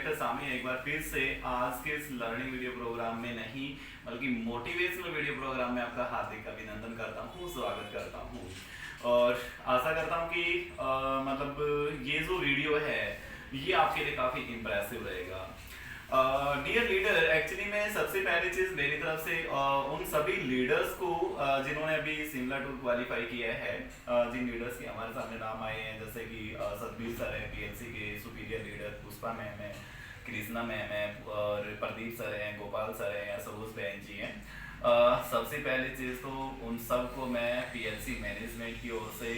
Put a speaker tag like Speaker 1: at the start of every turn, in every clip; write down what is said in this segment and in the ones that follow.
Speaker 1: आपके सामने एक बार फिर से आज के इस लर्निंग वीडियो प्रोग्राम में नहीं बल्कि मोटिवेशनल वीडियो प्रोग्राम में आपका हार्दिक अभिनंदन करता हूँ, स्वागत करता हूँ और आशा करता हूँ कि मतलब ये जो वीडियो है ये आपके लिए काफ़ी इम्प्रेसिव रहेगा। डियर लीडर, एक्चुअली में सबसे पहली चीज़ मेरी तरफ से उन सभी लीडर्स को जिन्होंने अभी सिमला टूर क्वालिफाई किया है, जिन लीडर्स के हमारे सामने नाम आए हैं जैसे कि सतबीर सर हैं पीएलसी के सुपीरियर लीडर, पुष्पा मैम है, कृष्णा मैम है और प्रदीप सर हैं, गोपाल सर हैं, सरोज बहन जी हैं। सबसे पहली चीज़ तो उन सबको मैं पीएलसी मैनेजमेंट की ओर से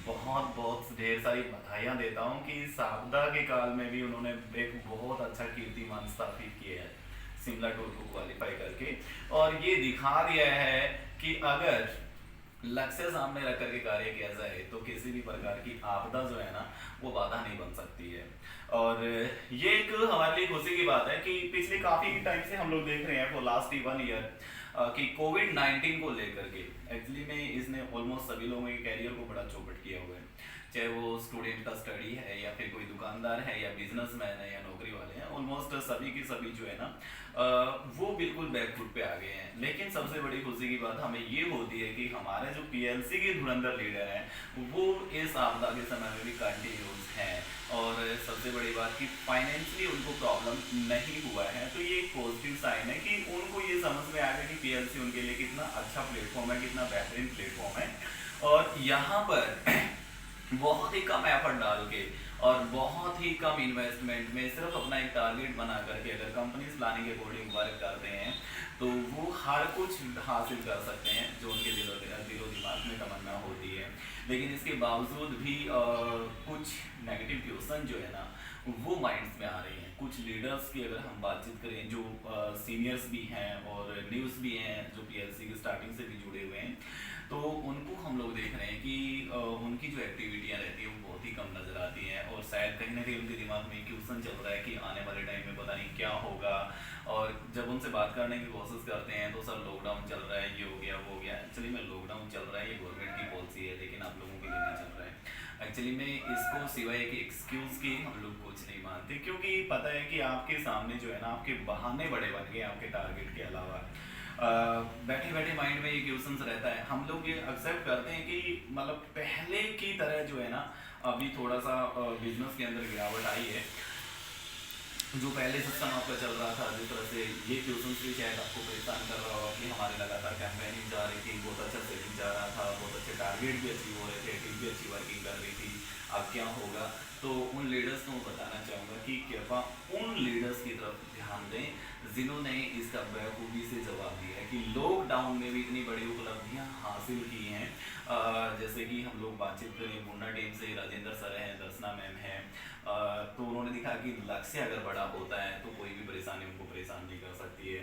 Speaker 1: बहुत बहुत ढेर सारी बधाइयाँ देता हूँ कि इस आपदा के काल में भी उन्होंने एक बहुत अच्छा कीर्तिमान स्थापित किया है सिमला टूर को क्वालिफाई करके, और ये दिखा दिया है कि अगर लक्ष्य सामने रख करके कार्य किया जाए तो किसी भी प्रकार की आपदा जो है ना वो बाधा नहीं बन सकती है। और ये एक हमारे लिए खुशी की बात है कि पिछले काफ़ी टाइम से हम लोग देख रहे हैं फॉर लास्ट 1 ईयर कि कोविड-19 को लेकर के एक्चुअली में इसने ऑलमोस्ट सभी लोगों के कैरियर को बड़ा चौपट किया हुआ है, चाहे वो स्टूडेंट का स्टडी है या फिर कोई दुकानदार है या बिजनेसमैन है या नौकरी वाले हैं, ऑलमोस्ट सभी की सभी जो है ना वो बिल्कुल बैकफुट पे आ गए हैं। लेकिन सबसे बड़ी खुशी की बात हमें ये होती है कि हमारे जो पीएलसी के धुरंधर लीडर हैं वो इस आपदा के समय में भी कंटिन्यूस हैं और सबसे बड़ी बात कि फाइनेंशियली उनको प्रॉब्लम नहीं हुआ है। तो ये एक पॉजिटिव साइन है कि उनको ये समझ में आ गया कि पीएलसी उनके लिए कितना अच्छा प्लेटफॉर्म है, कितना बेहतरीन प्लेटफॉर्म है। और यहाँ पर बहुत ही कम एफर्ट डाल के और बहुत ही कम इन्वेस्टमेंट में सिर्फ अपना एक टारगेट बना करके अगर कंपनीज प्लानिंग के अकॉर्डिंग वर्क करते हैं तो वो हर कुछ हासिल कर सकते हैं जो उनके दिलो दिमाग में तमन्ना होती है। लेकिन इसके बावजूद भी कुछ नेगेटिव क्वेश्चन जो है ना वो माइंड्स में आ रही हैं। कुछ लीडर्स की अगर हम बातचीत करें जो सीनियर्स भी हैं और न्यूज़ भी हैं जो पीएलसी की स्टार्टिंग से भी जुड़े हुए हैं, तो उनको हम लोग देख रहे हैं कि उनकी जो एक्टिविटियाँ रहती है वो बहुत ही कम नज़र आती हैं और शायद कहीं ना कहीं उनके दिमाग में क्वेश्चन चल रहा है कि आने वाले टाइम में पता नहीं क्या होगा। और जब उनसे बात करने की कोशिश करते हैं तो सर लॉकडाउन चल रहा है, ये हो गया वो हो गया। एक्चुअली में लॉकडाउन चल रहा है ये गवर्नमेंट की पॉलिसी है लेकिन आप लोगों के लिए नहीं चल रहा है। एक्चुअली में इसको सिवाय एक एक्सक्यूज़ के हम लोग कुछ नहीं मानते, क्योंकि पता है कि आपके सामने जो है ना आपके बहाने बड़े बन गए आपके टारगेट के अलावा। बैठे बैठे माइंड में ये क्वेश्चंस रहता है, हम लोग ये एक्सेप्ट करते हैं कि मतलब पहले की तरह जो है ना अभी थोड़ा सा बिजनेस के अंदर गिरावट आई है। जो पहले सिस्टम आपका चल रहा था जिस तरह से ये क्वेश्चंस भी शायद आपको परेशान कर रहा होगा कि हमारे लगातार कैंपेनिंग जा रही थी, बहुत अच्छा सेलिंग जा रहा था, बहुत अच्छे टारगेट भी अचीव हो रहे थे, टीम भी अच्छी वर्किंग कर रही थी, अब क्या होगा। तो उन लीडर्स को मैं बताना चाहूँगा कि कृपया उन लीडर्स की तरफ ध्यान दें जिन्होंने इसका बखूबी से जवाब दिया है कि लॉकडाउन में भी इतनी बड़ी उपलब्धियां हासिल की हैं। जैसे कि हम लोग बातचीत करें मुन्ना टीम से, राजेंद्र सर हैं, दर्शना मैम हैं, तो उन्होंने दिखा कि लक्ष्य अगर बड़ा होता है तो कोई भी परेशानी उनको परेशान नहीं कर सकती है।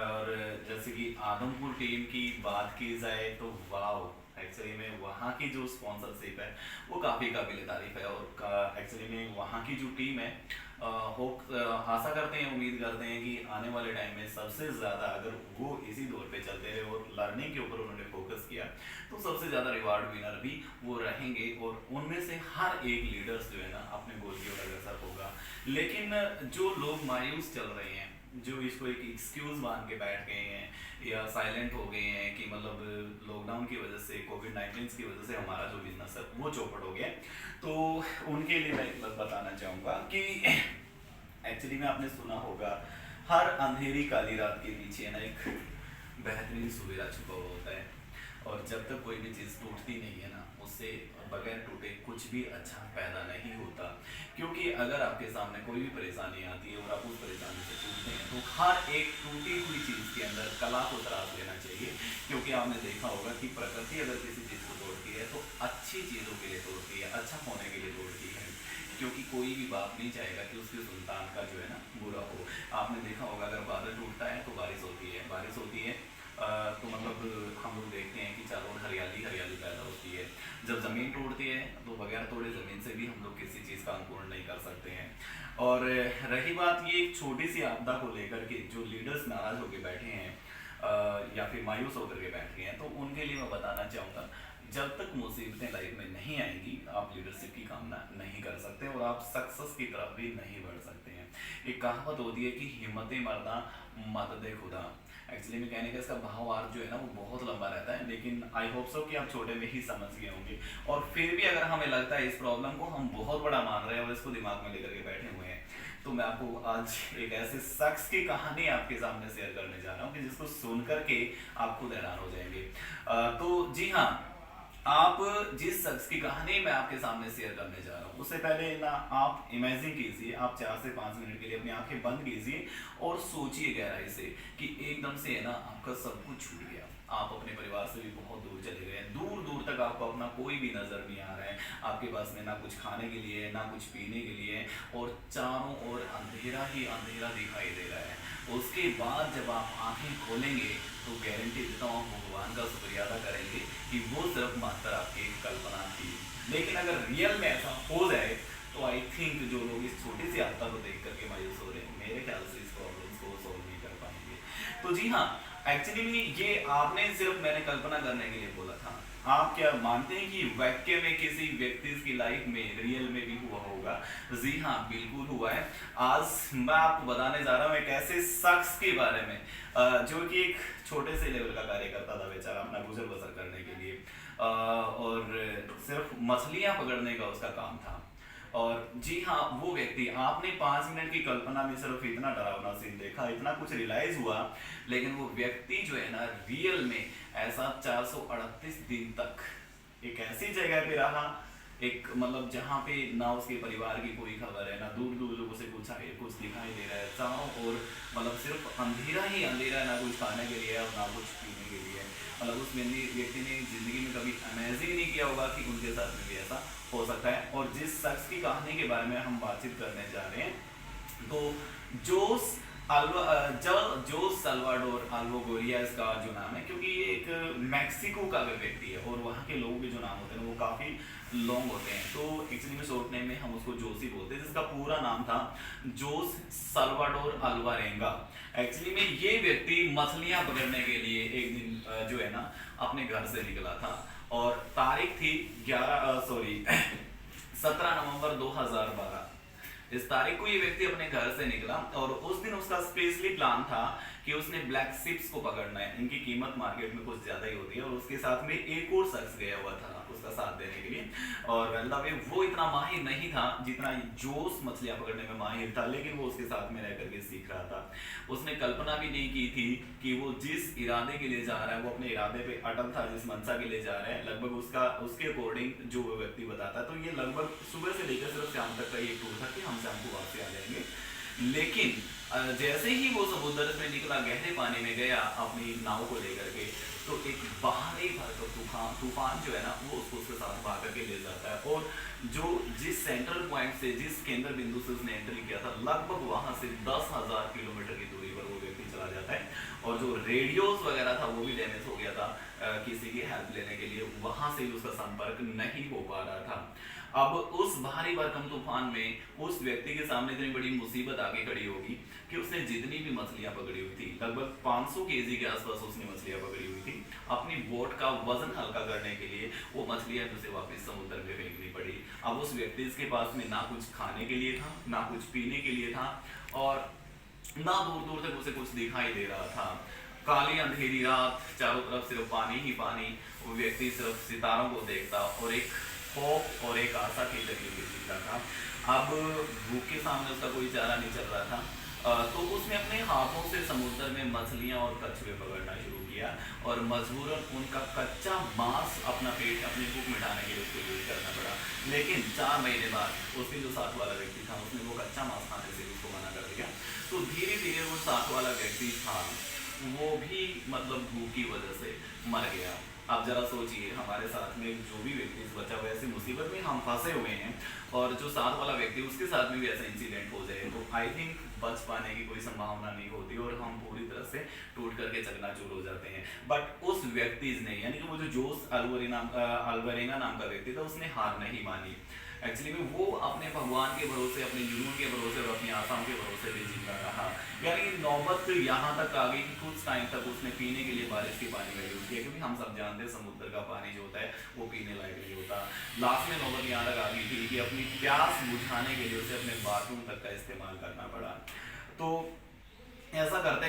Speaker 1: और जैसे कि आदमपुर टीम की बात की जाए तो वाह, एक्चुअली में वहाँ की जो स्पॉन्सरशिप है वो काफ़ी काबिल तारीफ है और एक्चुअली में वहाँ की जो टीम है आशा करते हैं, उम्मीद करते हैं कि आने वाले टाइम में सबसे ज़्यादा अगर वो इसी दौर पे चलते रहे और लर्निंग के ऊपर उन्होंने फोकस किया तो सबसे ज़्यादा रिवार्ड विनर भी वो रहेंगे और उनमें से हर एक लीडर्स जो है ना अपने गोल की ओर अग्रसर होगा। लेकिन जो लोग मायूस चल रहे हैं, जो इसको एक एक्सक्यूज़ मान के बैठ गए हैं या साइलेंट हो गए हैं कि मतलब लॉकडाउन की वजह से, कोविड-19 की वजह से हमारा जो बिजनेस है वो चौपट हो गया, तो उनके लिए मैं एक बात बताना चाहूँगा कि एक्चुअली में आपने सुना होगा हर अंधेरी काली रात के पीछे ना एक बेहतरीन सवेरा छुपा हुआ होता है और जब तक कोई भी चीज़ टूटती नहीं है ना उससे बगैर टूटे कुछ भी अच्छा पैदा नहीं होता। क्योंकि अगर आपके सामने कोई भी परेशानी आती है और आप उस परेशानी से टूटते हैं तो हर एक टूटी हुई चीज़ के अंदर कला को तराश लेना चाहिए। क्योंकि आपने देखा होगा कि प्रकृति अगर किसी चीज़ को तोड़ती है तो अच्छी चीज़ों के लिए तोड़ती है, अच्छा होने के लिए तोड़ती है, क्योंकि कोई भी बाप नहीं चाहेगा कि उसके संतान का जो है ना बुरा हो। आपने देखा होगा अगर बादल टूटता है तो बारिश होती है, बारिश होती है तो मतलब हम लोग देखते हैं कि चारों ओर हरियाली हरियाली पैदा होती है। जब ज़मीन टूटती है तो बगैर तोड़े ज़मीन से भी हम लोग किसी चीज़ का अंकुरण नहीं कर सकते हैं। और रही बात ये एक छोटी सी आपदा को लेकर के जो लीडर्स नाराज़ होकर बैठे हैं या फिर मायूस होकर के बैठे हैं, तो उनके लिए मैं बताना चाहूँगा जब तक मुसीबतें लाइफ में नहीं आएंगी आप लीडरशिप की कामना नहीं कर सकते और आप सक्सेस की तरफ भी नहीं बढ़ सकते हैं। एक कहावत होती है कि हिम्मतें मरदा मत दे खुदा। एक्चुअली में कहने का इसका भाव अर्थ जो है ना वो बहुत लंबा रहता है, लेकिन आई होप सो कि आप छोटे में ही समझ गए होंगे। और फिर भी अगर हमें लगता है इस प्रॉब्लम को हम बहुत बड़ा मान रहे हैं और इसको दिमाग में लेकर के बैठे हुए हैं, तो मैं आपको आज एक ऐसे शख्स की कहानी आपके सामने शेयर करने जा रहा हूँ कि जिसको सुन करके आप खुद हैरान हो जाएंगे। तो जी हाँ, आप जिस शख्स की कहानी मैं आपके सामने शेयर करने जा रहा हूँ उससे पहले ना आप इमेजिन कीजिए, आप 4 से 5 मिनट के लिए अपनी आंखें बंद कीजिए और सोचिए गहराई से कि एकदम से है ना आपका सब कुछ छूट गया, आप अपने परिवार से भी बहुत दूर चले गए, दूर दूर तक आपको अपना कोई भी नजर नहीं आ रहा है, आपके पास में ना कुछ खाने के लिए ना कुछ पीने के लिए, और चारों ओर अंधेरा ही अंधेरा दिखाई दे रहा है। उसके बाद जब आप आंखें खोलेंगे तो गारंटी देता हूँ आप भगवान का शुक्रिया अदा करेंगे कि वो सिर्फ मात्र आपकी कल्पना थी। लेकिन अगर रियल में ऐसा हो जाए तो आई थिंक जो लोग इस छोटी सी आपदा को देख करके मायूस हो रहे हैं, मेरे ख्याल से इस प्रॉब्लम को सॉल्व नहीं कर पाएंगे। तो जी हाँ, एक्चुअली ये आपने सिर्फ मैंने कल्पना करने के लिए बोला था। आप क्या मानते हैं कि वाक्य में किसी व्यक्ति की लाइफ में रियल में भी हुआ होगा? जी हाँ, बिल्कुल हुआ है। आज मैं आपको बताने जा रहा हूँ एक ऐसे शख्स के बारे में जो कि एक छोटे से लेवल का कार्य करता था बेचारा अपना गुजर बसर करने के लिए, और सिर्फ मछलियां पकड़ने का उसका काम था। और जी हाँ, वो व्यक्ति, आपने 5 मिनट की कल्पना में सिर्फ इतना डरावना सीन देखा, इतना कुछ रियलाइज हुआ, लेकिन वो व्यक्ति जो है ना रियल में ऐसा 438 दिन तक एक ऐसी जगह पे रहा, एक मतलब जहाँ पे ना उसके परिवार की कोई खबर है, ना दूर दूर लोगों से कुछ दिखाई दे रहा है, चारों ओर मतलब सिर्फ अंधेरा ही अंधेरा, ना कुछ खाने के लिए और ना कुछ पीने के लिए। मतलब उस व्यक्ति ने जिंदगी में कभी इमेजिन नहीं किया होगा कि उनके साथ में भी ऐसा हो सकता है। और जिस शख्स की कहानी के बारे में हम बातचीत करने जा रहे हैं, तो जोस जोस साल्वाडोर अल्वागोरिया इसका जो नाम है, क्योंकि ये एक मैक्सिको का व्यक्ति है और वहाँ के लोगों के जो नाम होते हैं वो काफ़ी लॉन्ग होते हैं, तो एक्चुअली में शॉर्ट नेम में हम उसको जोस ही बोलते हैं, जिसका पूरा नाम था जोस साल्वाडोर अल्वारेंगा। एक्चुअली में ये व्यक्ति मछलियां पकड़ने के लिए एक दिन जो है ना अपने घर से निकला था, और तारीख थी 17 नवंबर 2012। इस तारीख को ये व्यक्ति अपने घर से निकला और उस दिन उसका स्पेशली प्लान था कि उसने ब्लैक शिप्स को पकड़ना है, इनकी कीमत मार्केट में कुछ ज्यादा ही होती है, और उसके साथ में एक और शख्स गया हुआ था उसका साथ देने के लिए। और वो इतना माहिर नहीं था जितना जोस मछलियां पकड़ने में माहिर था, लेकिन वो उसके साथ में रह करके सीख रहा था। उसने कल्पना भी नहीं की थी कि वो जिस इरादे के लिए जा रहा है वो अपने इरादे पे अटल था, जिस मंशा के लिए जा रहा है लगभग उसके अकॉर्डिंग जो वो व्यक्ति बताता है, तो ये लगभग सुबह से लेकर सिर्फ शाम तक का ये टूर था कि हम शाम को वापस आ जाएंगे। लेकिन जैसे ही वो समुद्र में निकला, गहरे पानी में गया अपनी नाव को लेकर के, तो एक बाहरी भरकम तूफान जो है ना वो उसके साथ भाग करके ले जाता है, और जो जिस सेंट्रल पॉइंट से, जिस केंद्र बिंदु से उसने एंट्री किया था, लगभग वहां से 10,000 किलोमीटर की दूरी पर वो व्यक्ति चला जाता है, और जो रेडियोस वगैरह था वो भी डैमेज हो गया था किसी की हेल्प लेने के लिए, वहां से उसका संपर्क नहीं हो पा रहा था। अब उस भारी भरकम तूफान में उस व्यक्ति के सामने इतनी बड़ी मुसीबत आके खड़ी होगी कि उसने जितनी भी मछलियां पकड़ी हुई थी, लगभग 500 केजी के आसपास उसने मछलियां पकड़ी हुई थी, अपनी बोट का वजन हल्का करने के लिए वो मछलियां उसे वापस समुद्र में फेंकनी पड़ी। अब उस व्यक्ति के पास में ना कुछ खाने के लिए था, ना कुछ पीने के लिए था, और ना दूर दूर तक उसे कुछ दिखाई दे रहा था। काली अंधेरी रात, चारों तरफ सिर्फ पानी ही पानी, वो व्यक्ति सिर्फ सितारों को देखता और एक होप और एक आशा के जरिए जीता था। अब भूख के सामने उसका कोई चारा नहीं चल रहा था, तो उसने अपने हाथों से समुद्र में मछलियां और कछुए पकड़ना शुरू किया, और मजबूरन उनका कच्चा मांस अपना पेट, अपनी भूख मिटाने के लिए उसको यूज करना पड़ा। लेकिन 4 महीने बाद उसके जो साथ वाला व्यक्ति था उसने वो कच्चा मांस खाने से उसको मना कर दिया, तो धीरे धीरे वो साथ वाला व्यक्ति था वो भी मतलब भूख की वजह से मर गया। आप जरा सोचिए, हमारे साथ में जो भी व्यक्ति बचा हुआ ऐसी मुसीबत में हम फंसे हुए हैं, और जो साथ वाला व्यक्ति उसके साथ में भी ऐसा इंसिडेंट हो जाए, तो आई थिंक बच पाने की कोई संभावना नहीं होती और हम पूरी तरह से टूट करके चकनाचूर हो जाते हैं। बट उस व्यक्ति ने, यानी कि वो जो जोस अल्वारेंगा नाम का व्यक्ति था, उसने हार नहीं मानी। एक्चुअली में वो अपने भगवान के भरोसे, अपने जुनून के भरोसे और अपनी आशाओं के भरोसे भी जीता रहा। यानी नौबत यहाँ तक आ गई कि कुछ टाइम तक उसने पीने के लिए बारिश के पानी का यूज किया, क्योंकि हम सब जानते हैं समुद्र का पानी जो होता है वो पीने लायक नहीं होता। लास्ट में नौबत यहाँ तक आ गई थी कि अपनी प्यास बुझाने के लिए उसे अपने बाथरूम तक का इस्तेमाल करना पड़ा।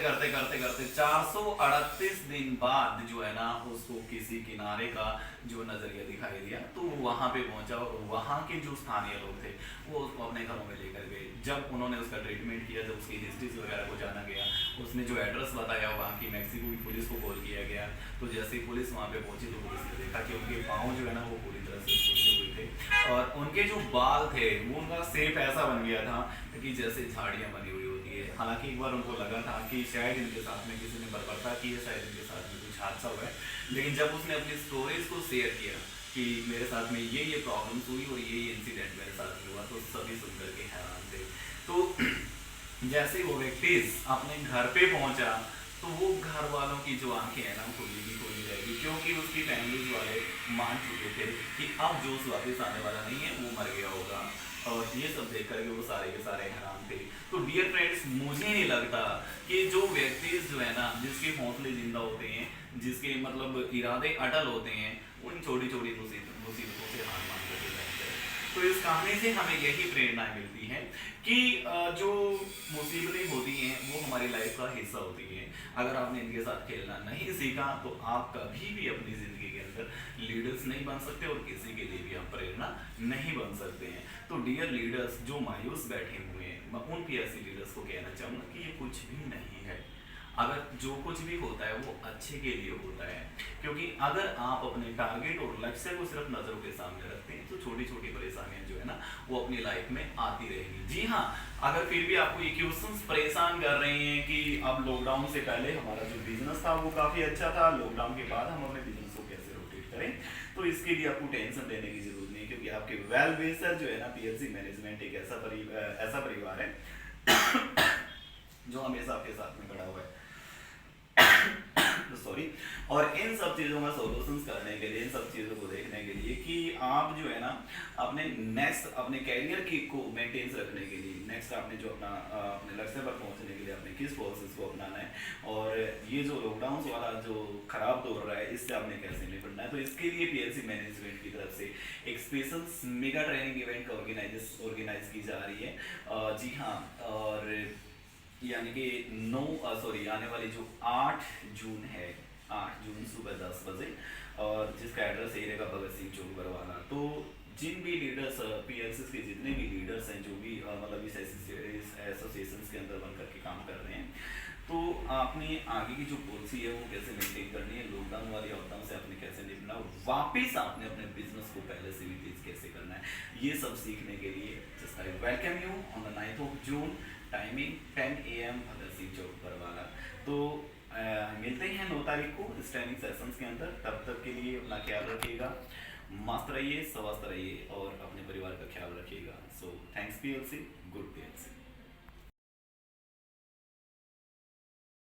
Speaker 1: करते करते करते करते 438 दिन बाद जो है ना उसको किसी किनारे का जो नजरिया दिखाई दिया, तो वो वहां पे पहुंचा और वहां के जो स्थानीय लोग थे वो उसको अपने घरों में लेकर गए। जब उन्होंने उसका ट्रीटमेंट किया, जब उसकी हिस्ट्रीज वगैरह को जाना गया, उसने जो एड्रेस बताया वहाँ की मैक्सिको की पुलिस को कॉल किया गया। तो जैसे ही पुलिस वहाँ पे पहुंची तो पुलिस ने देखा कि उनके पाँव जो है ना वो पूरी तरह से सूखे हुए थे और उनके जो बाल थे वो उनका सेप ऐसा बन गया था कि जैसे झाड़ियाँ बनी हुई होती है। हालांकि एक बार उनको लगा था कि शायद इनके साथ में किसी ने बर्बरता की है, शायद इनके साथ में कुछ हादसा हुआ है, लेकिन जब उसने अपनी स्टोरीज को शेयर किया कि मेरे साथ में ये प्रॉब्लम्स हुई और ये इंसिडेंट मेरे साथ हुआ, तो सभी सुनकर के हैरान थे। तो जैसे वो व्यक्ति अपने घर पे पहुंचा तो वो घर वालों की जो आंखें हैं ना खुली की खुली रहेगी, क्योंकि उसकी फैमिली वाले मान चुके थे कि अब जो वापस आने वाला नहीं है वो मर गया होगा। और ये सब देख करके वो सारे के सारे हैरान थे। तो डियर फ्रेंड्स, मुझे नहीं लगता कि जो व्यक्ति जो है ना जिसके हौसले जिंदा होते हैं, जिसके मतलब इरादे अटल होते हैं, उन छोटी छोटी मुसीबतों से हार मान करके बैठते हैं। तो इस कहानी से हमें यही प्रेरणा मिलती है कि जो मुसीबतें होती हैं वो हमारी लाइफ का हिस्सा होती हैं। अगर आपने इनके साथ खेलना नहीं सीखा तो आप कभी भी अपनी ज़िंदगी के अंदर लीडर्स नहीं बन सकते और किसी के लिए भी आप प्रेरणा नहीं बन सकते हैं। तो डियर लीडर्स जो मायूस बैठे हुए हैं, मैं उन ऐसे लीडर्स को कहना चाहूँगा कि ये कुछ भी नहीं है। अगर जो कुछ भी होता है वो अच्छे के लिए होता है, क्योंकि अगर आप अपने टारगेट और लक्ष्य को सिर्फ नजरों के सामने रखते हैं तो छोटी छोटी परेशानियां जो है ना वो अपनी लाइफ में आती रहेगी। जी हाँ, अगर फिर भी आपको ये क्वेश्चंस परेशान कर रहे हैं कि अब लॉकडाउन से पहले हमारा जो बिजनेस था वो काफी अच्छा था, लॉकडाउन के बाद हम अपने बिजनेस को कैसे रोटेट करें, तो इसके लिए आपको टेंशन लेने की जरूरत नहीं है, क्योंकि आपके वेल विशर जो है ना पीएलसी मैनेजमेंट एक ऐसा परिवार है जो हमेशा आपके साथ में खड़ा हुआ है। सॉरी। और इन सब चीज़ों का सॉल्यूशंस करने के लिए, इन सब चीज़ों को देखने के लिए कि आप जो है ना अपने नेक्स्ट अपने कैरियर की को मेंटेन्स रखने के लिए, नेक्स्ट आपने जो अपने लक्ष्य पर पहुंचने के लिए अपने किस प्रोसेस को अपनाना है और ये जो लॉकडाउन वाला जो खराब दौर रहा है इससे आपने कैसे निपटना है, तो इसके लिए पीएलसी मैनेजमेंट की तरफ से एक special mega training event organize की जा रही है। जी हाँ, और यानी कि आने वाली जो 8 जून है, 8 जून सुबह 10 बजे, और जिसका एड्रेस यही रहेगा भगत सिंह चौक बरवाला। तो जिन भी लीडर्स पीएलसी के जितने भी लीडर्स हैं जो भी मतलब इस एसोसिएशन के अंदर बन करके काम कर रहे हैं, तो आपने आगे की जो पॉलिसी है वो कैसे मेंटेन करनी है, लॉकडाउन वाली आपदाओं से आपने कैसे निपटना, वापस आपने अपने बिजनेस को पहले से भी तेज कैसे करना है, ये सब सीखने के लिए just I welcome you on the 9th of June, timing 10 AM Bhagat Singh चौक बरवाला। तो मिलते हैं 9 तारीख को इस ट्रेनिंग सेशंस के अंदर। तब तक के लिए अपना ख्याल रखिएगा, मस्त रहिए, स्वस्थ रहिए और अपने परिवार का ख्याल रखिएगा। So thanks PLC, good PLC.